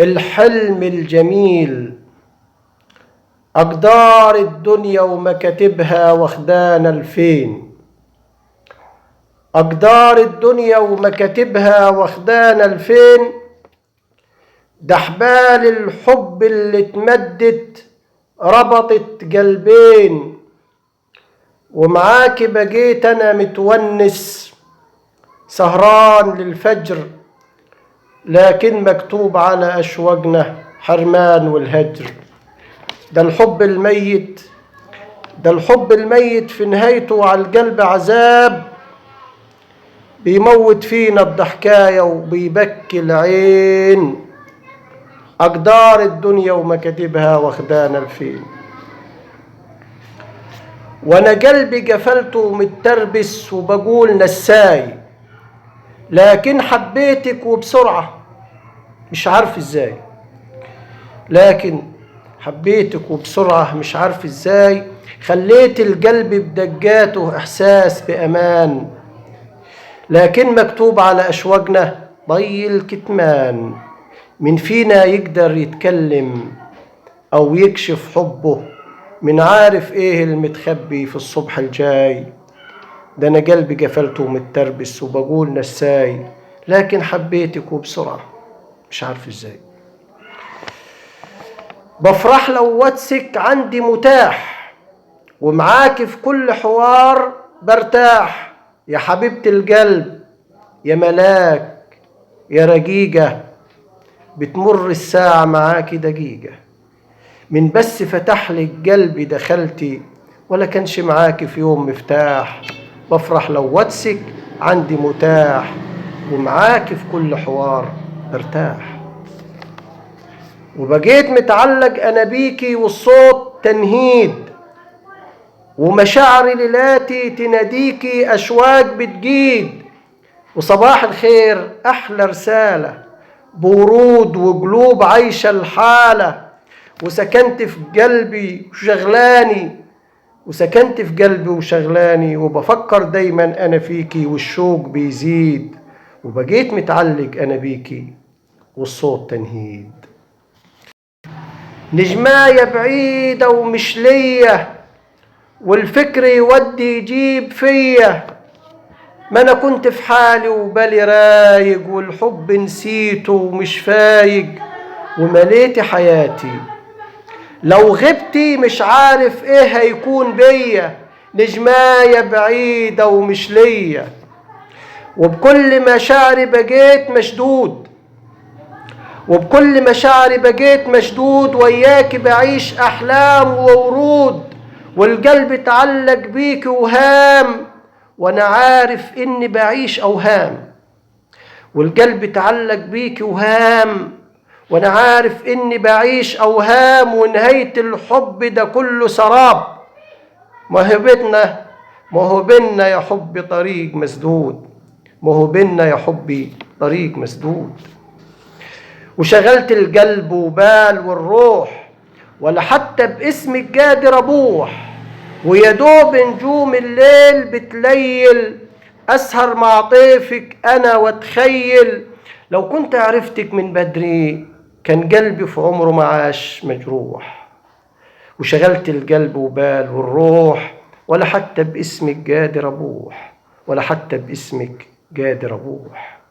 الحلم الجميل، أقدار الدنيا ومكاتبها واخدانا لفين. أقدار الدنيا ومكاتبها واخدانا لفين. ده حبال الحب اللي اتمدت ربطت قلبين، ومعاك بقيت أنا متونس سهران للفجر، لكن مكتوب على أشواقنا حرمان والهجر. ده الحب الميت، ده الحب الميت في نهايته على القلب عذاب، بيموت فينا الضحكاية وبيبكي العين. أقدار الدنيا ومكاتبها واخدانا لفين. وانا قلبي قفلته متربس وبقول نساي، لكن حبيتك وبسرعة مش عارف ازاي. لكن حبيتك وبسرعة مش عارف ازاي، خليت القلب بدقاته احساس بامان، لكن مكتوب على اشواقنا ضي الكتمان. من فينا يقدر يتكلم او يكشف حبه، من عارف ايه المتخبي في الصبح الجاي. ده انا قلبي قفلته متربس وبقول نساي، لكن حبيتك وبسرعة مش عارف ازاي. بفرح لو واتسك عندي متاح، ومعاك في كل حوار برتاح. يا حبيبة القلب يا ملاك يا رقيقة، بتمر الساعة معاك دقيقة. من بس فتح لك قلبي دخلتي، ولا كانش معاك في يوم مفتاح. بفرح لو واتسك عندي متاح، ومعاك في كل حوار برتاح. وبقيت متعلق أنا بيكي والصوت تنهيد، ومشاعري ليلاتي تناديكي أشواق بتجيد. وصباح الخير أحلى رسالة بورود وقلوب عايشة الحالة. وسكنت في قلبي وشغلاني، وسكنت في قلبي وشغلاني، وبفكر دايما أنا فيكي والشوق بيزيد. وبقيت متعلق أنا بيكي والصوت تنهيد. نجماية بعيدة ومش ليا، والفكر يودي يجيب فيا. ما أنا كنت في حالي وبالي رايق، والحب نسيته ومش فايق. ومليتي حياتي لو غبتي مش عارف ايه هيكون بيا. نجماية بعيدة ومش ليا، وبكل مشاعري بقيت مشدود. وبكل مشاعري بقيت مشدود، وياكي بعيش أحلام وورود. والقلب تعلق بيك وهام، وأنا عارف إني بعيش أوهام. والقلب تعلق بيك وهام، وأنا عارف إني بعيش أوهام. ونهاية الحب ده كله سراب. ما هو بينا يا حبي طريق مسدود. ما هو بينا يا حبي طريق مسدود. وشغلت القلب وبال والروح، ولا حتى باسمك قادر أبوح. ويدوب نجوم الليل بتليل، أسهر مع طيفك أنا واتخيل. لو كنت عرفتك من بدري كان قلبي في عمره ما عاش مجروح. وشغلت القلب وبال والروح، ولا حتى باسمك قادر أبوح. ولا حتى باسمك قادر أبوح.